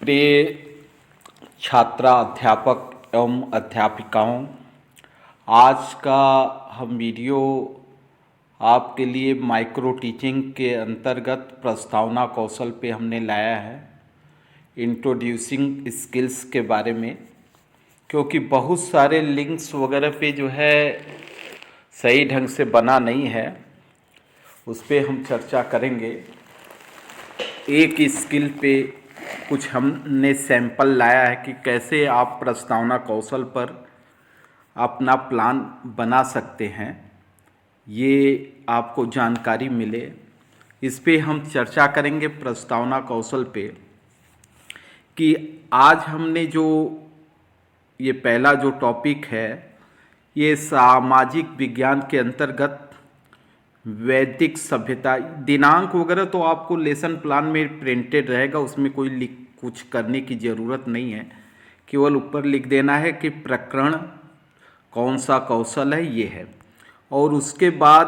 प्रिय छात्रा अध्यापक एवं अध्यापिकाओं, आज का हम वीडियो आपके लिए माइक्रो टीचिंग के अंतर्गत प्रस्तावना कौशल पे हमने लाया है। इंट्रोड्यूसिंग स्किल्स के बारे में, क्योंकि बहुत सारे लिंक्स वगैरह पे जो है सही ढंग से बना नहीं है, उस पर हम चर्चा करेंगे। एक स्किल पे कुछ हमने सैंपल लाया है कि कैसे आप प्रस्तावना कौशल पर अपना प्लान बना सकते हैं, ये आपको जानकारी मिले। इस पे हम चर्चा करेंगे प्रस्तावना कौशल पे कि आज हमने जो ये पहला जो टॉपिक है, ये सामाजिक विज्ञान के अंतर्गत वैदिक सभ्यता। दिनांक वगैरह तो आपको लेसन प्लान में प्रिंटेड रहेगा, उसमें कोई कुछ करने की ज़रूरत नहीं है। केवल ऊपर लिख देना है कि प्रकरण कौन सा कौशल है, ये है। और उसके बाद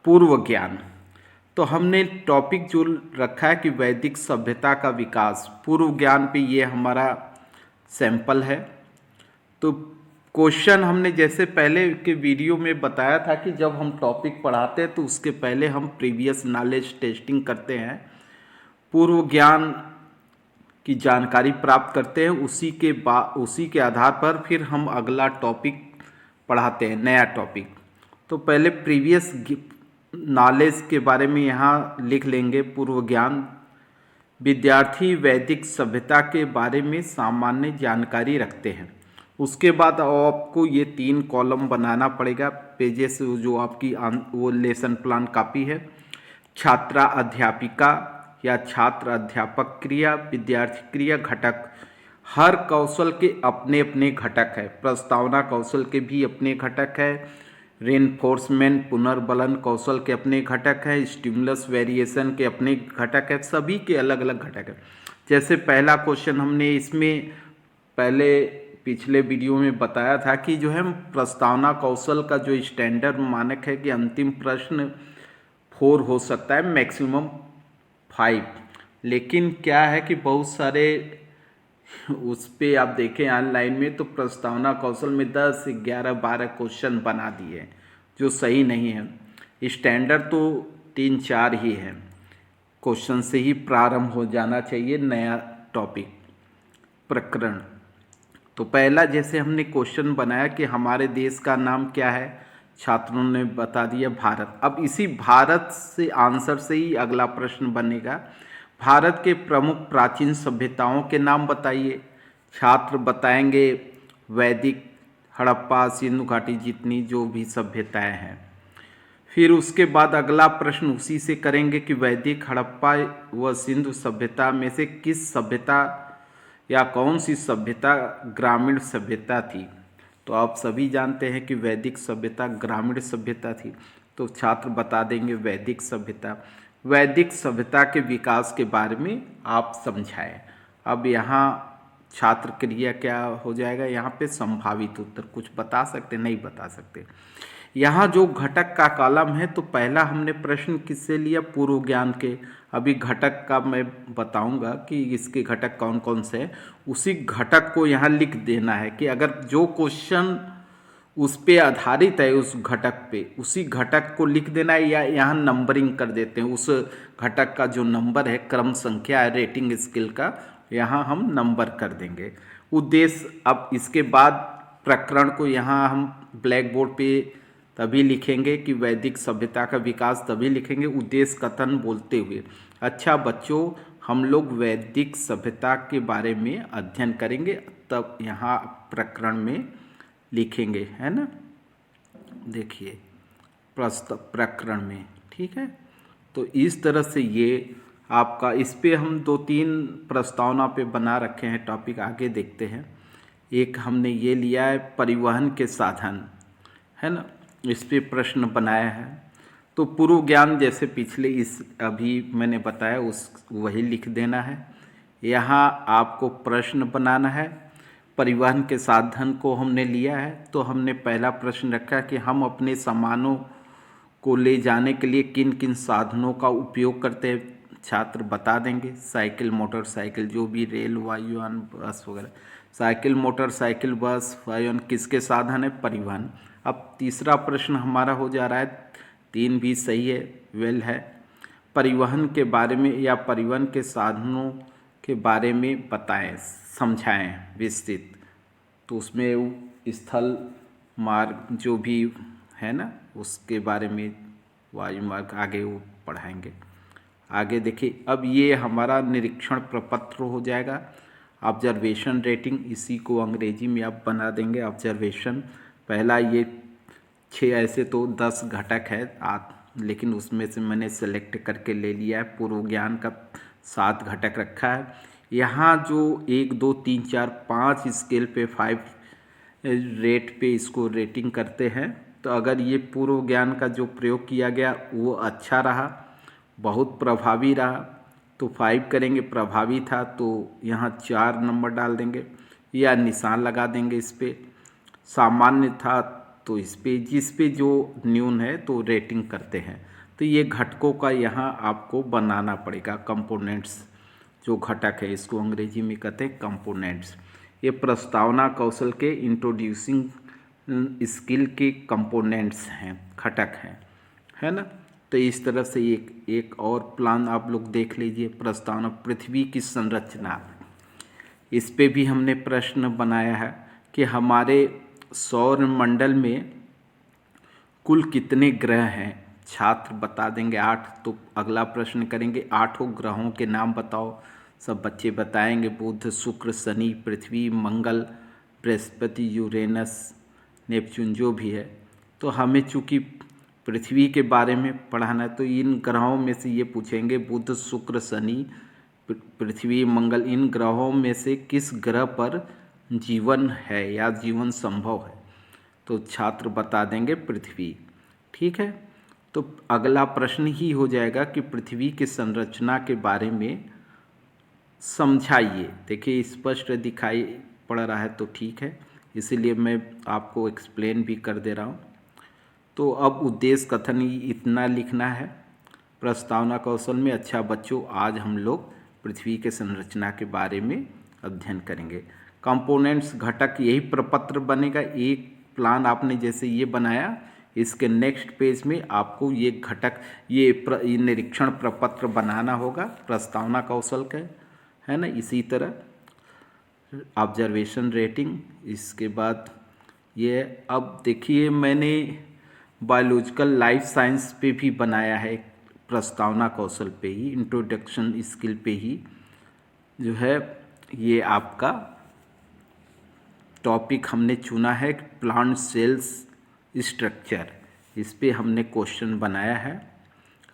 पूर्व ज्ञान, तो हमने टॉपिक जो रखा है कि वैदिक सभ्यता का विकास, पूर्व ज्ञान पे ये हमारा सैंपल है। तो क्वेश्चन हमने जैसे पहले के वीडियो में बताया था कि जब हम टॉपिक पढ़ाते हैं तो उसके पहले हम प्रीवियस नॉलेज टेस्टिंग करते हैं, पूर्व ज्ञान की जानकारी प्राप्त करते हैं। उसी के आधार पर फिर हम अगला टॉपिक पढ़ाते हैं, नया टॉपिक। तो पहले प्रीवियस नॉलेज के बारे में यहाँ लिख लेंगे। पूर्व ज्ञान, विद्यार्थी वैदिक सभ्यता के बारे में सामान्य जानकारी रखते हैं। उसके बाद आपको ये 3 कॉलम बनाना पड़ेगा पेजेस, जो आपकी वो लेसन प्लान कॉपी है। छात्रा अध्यापिका या छात्र अध्यापक क्रिया, विद्यार्थी क्रिया, घटक। हर कौशल के अपने अपने घटक है। प्रस्तावना कौशल के भी अपने घटक है। रेनफोर्समेंट पुनर्बलन कौशल के अपने घटक है। स्टिमुलस वेरिएशन के अपने घटक है। सभी के अलग अलग घटक है। जैसे पहला क्वेश्चन हमने इसमें पहले पिछले वीडियो में बताया था कि जो है प्रस्तावना कौशल का जो स्टैंडर्ड मानक है कि अंतिम प्रश्न 4 हो सकता है, मैक्सिमम 5। लेकिन क्या है कि बहुत सारे उस पर आप देखें ऑनलाइन में तो प्रस्तावना कौशल में 10, 11, 12 क्वेश्चन बना दिए, जो सही नहीं है। स्टैंडर्ड तो 3, 4 ही है। क्वेश्चन से ही प्रारंभ हो जाना चाहिए नया टॉपिक, प्रकरण। तो पहला जैसे हमने क्वेश्चन बनाया कि हमारे देश का नाम क्या है, छात्रों ने बता दिया भारत। अब इसी भारत से आंसर से ही अगला प्रश्न बनेगा, भारत के प्रमुख प्राचीन सभ्यताओं के नाम बताइए। छात्र बताएंगे वैदिक, हड़प्पा, सिंधु घाटी, जितनी जो भी सभ्यताएं हैं। फिर उसके बाद अगला प्रश्न उसी से करेंगे कि वैदिक, हड़प्पा व सिंधु सभ्यता में से किस सभ्यता या कौन सी सभ्यता ग्रामीण सभ्यता थी। तो आप सभी जानते हैं कि वैदिक सभ्यता ग्रामीण सभ्यता थी, तो छात्र बता देंगे वैदिक सभ्यता। वैदिक सभ्यता के विकास के बारे में आप समझाएं। अब यहाँ छात्र क्रिया क्या हो जाएगा, यहाँ पे संभावित उत्तर कुछ बता सकते, नहीं बता सकते। यहाँ जो घटक का कॉलम है, तो पहला हमने प्रश्न किससे लिया, पूर्व ज्ञान के। अभी घटक का मैं बताऊंगा कि इसके घटक कौन कौन से हैं। उसी घटक को यहाँ लिख देना है कि अगर जो क्वेश्चन उस पे आधारित है, उस घटक पे, उसी घटक को लिख देना है, या यहाँ नंबरिंग कर देते हैं। उस घटक का जो नंबर है, क्रम संख्या है रेटिंग स्केल का, यहाँ हम नंबर कर देंगे। उद्देश्य, अब इसके बाद प्रकरण को यहाँ हम ब्लैक बोर्ड पे तभी लिखेंगे कि वैदिक सभ्यता का विकास, तभी लिखेंगे उद्देश्य कथन बोलते हुए। अच्छा बच्चों, हम लोग वैदिक सभ्यता के बारे में अध्ययन करेंगे, तब यहाँ प्रकरण में लिखेंगे, है ना। देखिए प्रकरण में, ठीक है। तो इस तरह से ये आपका, इस पे हम 2-3 प्रस्तावना पे बना रखे हैं टॉपिक, आगे देखते हैं। एक हमने ये लिया है परिवहन के साधन, है ना, इस पे प्रश्न बनाया है। तो पूर्व ज्ञान जैसे पिछले इस अभी मैंने बताया उस वही लिख देना है। यहाँ आपको प्रश्न बनाना है। परिवहन के साधन को हमने लिया है, तो हमने पहला प्रश्न रखा कि हम अपने सामानों को ले जाने के लिए किन किन साधनों का उपयोग करते हैं। छात्र बता देंगे। साइकिल, मोटरसाइकिल, जो भी रेल, वायुयान, बस वगैरह। साइकिल, मोटरसाइकिल, बस, वायुयान किसके साधन है? परिवहन। अब तीसरा प्रश्न हमारा हो जा रहा है, 3 भी सही है, वेल है। परिवहन के बारे में या परिवहन के साधनों के बारे में बताएं, समझाएं विस्तृत। तो उसमें वो स्थल मार्ग जो भी है ना, उसके बारे में, वायु मार्ग आगे वो पढ़ाएंगे। आगे देखिए, अब ये हमारा निरीक्षण प्रपत्र हो जाएगा। ऑब्जर्वेशन रेटिंग, इसी को अंग्रेजी में आप बना देंगे ऑब्जर्वेशन। पहला ये 6, ऐसे तो 10 घटक है, लेकिन उसमें से मैंने सेलेक्ट करके ले लिया है। पूर्व ज्ञान का 7 घटक रखा है। यहाँ जो 1, 2, 3, 4, 5 स्केल पे 5 रेट पे इसको रेटिंग करते हैं। तो अगर ये पूर्व ज्ञान का जो प्रयोग किया गया वो अच्छा रहा, बहुत प्रभावी रहा, तो 5 करेंगे। प्रभावी था तो यहाँ 4 नंबर डाल देंगे या निशान लगा देंगे इस पर। सामान्य था तो इस पे, जिस पे जो न्यून है तो रेटिंग करते हैं। तो ये घटकों का यहाँ आपको बनाना पड़ेगा। कंपोनेंट्स जो घटक है, इसको अंग्रेजी में कहते हैं कंपोनेंट्स। ये प्रस्तावना कौशल के इंट्रोड्यूसिंग स्किल के कंपोनेंट्स हैं, घटक हैं, है ना। तो इस तरह से एक और प्लान आप लोग देख लीजिए। प्रस्तावना, पृथ्वी की संरचना, इस पे भी हमने प्रश्न बनाया है कि हमारे सौर मंडल में कुल कितने ग्रह हैं। छात्र बता देंगे 8। तो अगला प्रश्न करेंगे 8 ग्रहों के नाम बताओ। सब बच्चे बताएंगे, बुध, शुक्र, शनि, पृथ्वी, मंगल, बृहस्पति, यूरेनस, नेपच्यून, जो भी है। तो हमें चूँकि पृथ्वी के बारे में पढ़ाना है तो इन ग्रहों में से ये पूछेंगे, बुध, शुक्र, शनि, पृथ्वी, मंगल, इन ग्रहों में से किस ग्रह पर जीवन है या जीवन संभव है। तो छात्र बता देंगे पृथ्वी। ठीक है, तो अगला प्रश्न ही हो जाएगा कि पृथ्वी की संरचना के बारे में समझाइए। देखिए स्पष्ट दिखाई पड़ रहा है तो ठीक है, इसीलिए मैं आपको एक्सप्लेन भी कर दे रहा हूँ। तो अब उद्देश्य कथन इतना लिखना है प्रस्तावना कौशल में। अच्छा बच्चों, आज हम लोग पृथ्वी के संरचना के बारे में अध्ययन करेंगे। कंपोनेंट्स, घटक, यही प्रपत्र बनेगा। एक प्लान आपने जैसे ये बनाया, इसके नेक्स्ट पेज में आपको ये घटक, ये निरीक्षण प्रपत्र बनाना होगा प्रस्तावना कौशल का, है ना। इसी तरह ऑब्जर्वेशन रेटिंग, इसके बाद ये। अब देखिए मैंने बायोलॉजिकल लाइफ साइंस पे भी बनाया है, प्रस्तावना कौशल पे ही, इंट्रोडक्शन स्किल पे ही जो है ये आपका टॉपिक हमने चुना है, प्लांट सेल्स स्ट्रक्चर। इस पे हमने क्वेश्चन बनाया है,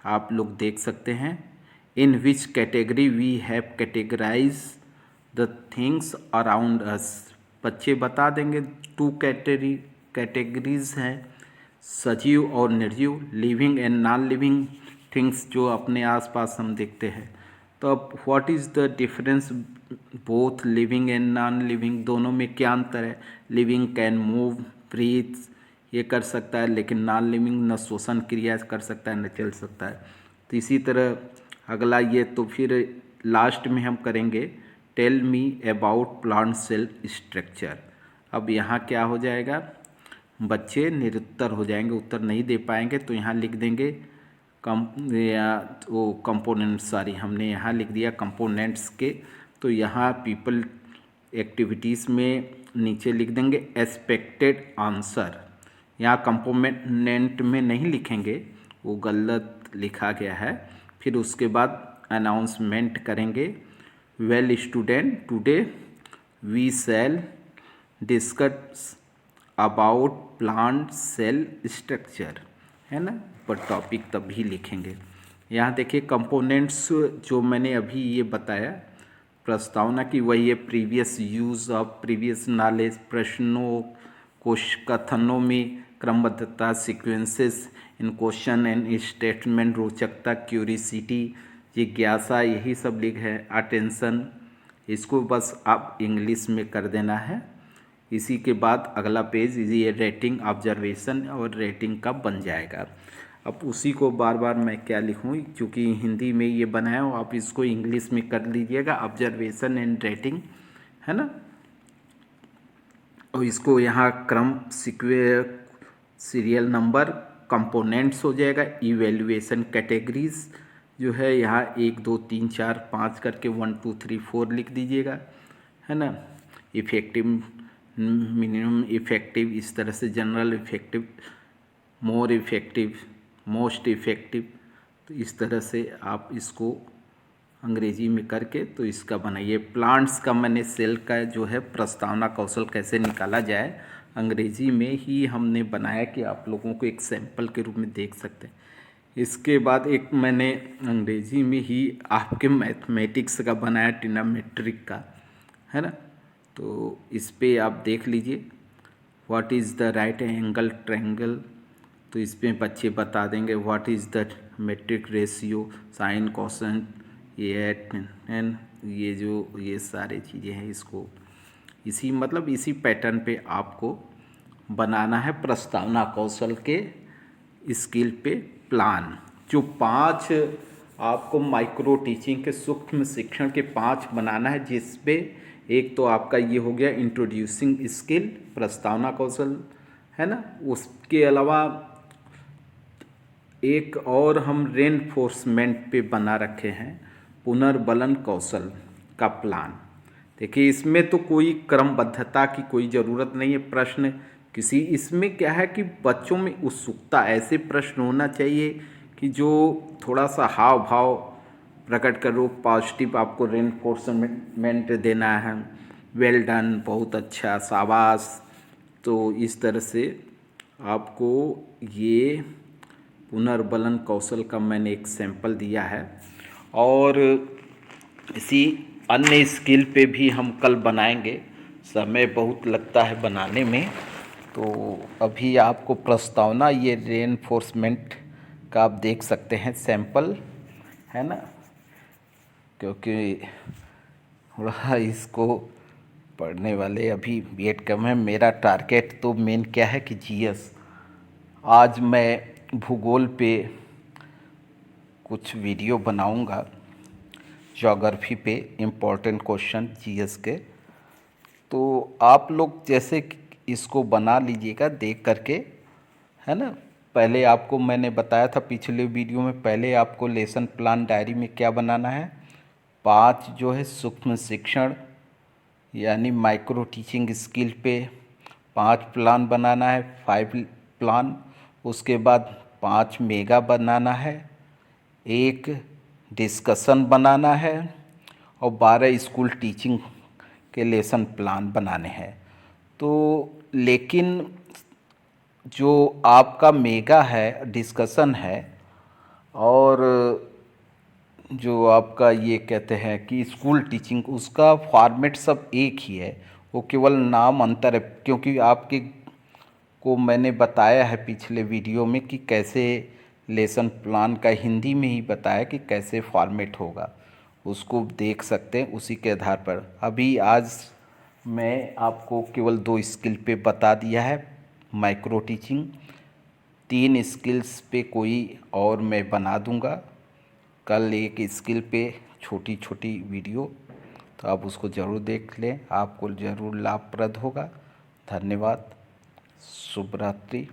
आप लोग देख सकते हैं। In which category we have categorize the things around us. बच्चे बता देंगे 2 कैटेगरीज हैं, सजीव और निर्जीव, living and non living things, जो अपने आसपास हम देखते हैं। तो अब what is the difference both living and non living, दोनों में क्या अंतर है। लिविंग कैन मूव, ब्रीथ, ये कर सकता है, लेकिन नॉन लिविंग न श्वसन क्रिया कर सकता है न चल सकता है। तो इसी तरह अगला ये, तो फिर लास्ट में हम करेंगे tell me about plant cell structure. अब यहाँ क्या हो जाएगा, बच्चे निरुत्तर हो जाएंगे, उत्तर नहीं दे पाएंगे। तो यहाँ लिख देंगे कंपोनेंट्स, सॉरी हमने यहाँ लिख दिया कंपोनेंट्स के। तो यहाँ पीपल एक्टिविटीज़ में नीचे लिख देंगे एक्सपेक्टेड आंसर। यहाँ कंपोनेंट में नहीं लिखेंगे, वो गलत लिखा गया है। फिर उसके बाद अनाउंसमेंट करेंगे, well student today we shall discuss about plant cell structure, है ना, पर टॉपिक तभी लिखेंगे। यहाँ देखिए कंपोनेंट्स जो मैंने अभी ये बताया प्रस्तावना की, वही है previous use of previous knowledge, प्रश्नों कथनों में क्रमबद्धता, sequences in question and statement, रोचकता, क्यूरिसिटी, जिज्ञासा, यही सब लिख है। अटेंशन, इसको बस आप इंग्लिश में कर देना है। इसी के बाद अगला पेज ये रेटिंग, ऑब्जर्वेशन और रेटिंग का बन जाएगा। अब उसी को बार बार मैं क्या लिखूँ, क्योंकि हिंदी में ये बनाया हो, आप इसको इंग्लिश में कर लीजिएगा। ऑब्जर्वेशन एंड रेटिंग, है ना। और इसको यहाँ क्रम सीरियल नंबर कंपोनेंट्स हो जाएगा। इवेल्युएशन कैटेगरीज जो है यहाँ 1 2 3 4 5 करके 1 2 3 4 लिख दीजिएगा, है ना। इफ़ेक्टिव, मिनिमम इफ़ेक्टिव, इस तरह से जनरल इफ़ेक्टिव, मोर इफ़ेक्टिव, मोस्ट इफ़ेक्टिव। तो इस तरह से आप इसको अंग्रेजी में करके तो इसका बनाइए। प्लांट्स का मैंने सेल का जो है प्रस्तावना कौशल कैसे निकाला जाए अंग्रेजी में ही हमने बनाया कि आप लोगों को एक सैंपल के रूप में देख सकते हैं। इसके बाद एक मैंने अंग्रेजी में ही आपके मैथमेटिक्स का बनाया, ट्रिग्नोमेट्रिक का, है ना। तो इस पे आप देख लीजिए what is the right angle triangle. तो इसमें बच्चे बता देंगे what is the metric ratio, sine cosine, ये एन, ये जो ये सारे चीज़ें हैं, इसको इसी पैटर्न पे आपको बनाना है प्रस्तावना कौशल के स्किल पे प्लान। जो 5 आपको माइक्रो टीचिंग के सूक्ष्म शिक्षण के 5 बनाना है, जिसपे एक तो आपका ये हो गया इंट्रोड्यूसिंग स्किल, प्रस्तावना कौशल, है ना। उसके अलावा एक और हम रेनफोर्समेंट पे बना रखे हैं पुनर्बलन कौशल का प्लान। देखिए इसमें तो कोई क्रमबद्धता की कोई ज़रूरत नहीं है। प्रश्न किसी, इसमें क्या है कि बच्चों में उत्सुकता, ऐसे प्रश्न होना चाहिए कि जो थोड़ा सा हाव भाव प्रकट करो, पॉजिटिव आपको रेनफोर्समेंट देना है, वेल डन, बहुत अच्छा, शाबाश। तो इस तरह से आपको ये पुनर्बलन कौशल का मैंने एक सैंपल दिया है। और इसी अन्य स्किल पे भी हम कल बनाएंगे, समय बहुत लगता है बनाने में। तो अभी आपको प्रस्तावना ये रेनफोर्समेंट का आप देख सकते हैं सैंपल, है ना। क्योंकि थोड़ा इसको पढ़ने वाले अभी वेट कम है। मेरा टारगेट तो मेन क्या है कि जीएस, आज मैं भूगोल पे कुछ वीडियो बनाऊंगा, ज्योग्राफी पे इम्पोर्टेंट क्वेश्चन जीएस के। तो आप लोग जैसे इसको बना लीजिएगा देख करके, है ना। पहले आपको मैंने बताया था पिछले वीडियो में, पहले आपको लेसन प्लान डायरी में क्या बनाना है, 5 जो है सूक्ष्म शिक्षण यानी माइक्रो टीचिंग स्किल पे 5 प्लान बनाना है, 5 प्लान। उसके बाद 5 मेगा बनाना है, एक डिस्कशन बनाना है और 12 स्कूल टीचिंग के लेसन प्लान बनाने हैं। तो लेकिन जो आपका मेगा है, डिस्कशन है, और जो आपका ये कहते हैं कि स्कूल टीचिंग, उसका फॉर्मेट सब एक ही है, वो केवल नाम अंतर है। क्योंकि आपके को मैंने बताया है पिछले वीडियो में कि कैसे लेसन प्लान का हिंदी में ही बताया कि कैसे फॉर्मेट होगा, उसको देख सकते हैं। उसी के आधार पर अभी आज मैं आपको केवल 2 स्किल पे बता दिया है माइक्रो टीचिंग, 3 स्किल्स पे कोई और मैं बना दूंगा। कल एक स्किल पे छोटी छोटी वीडियो, तो आप उसको ज़रूर देख लें, आपको ज़रूर लाभप्रद होगा। धन्यवाद, शुभ रात्रि।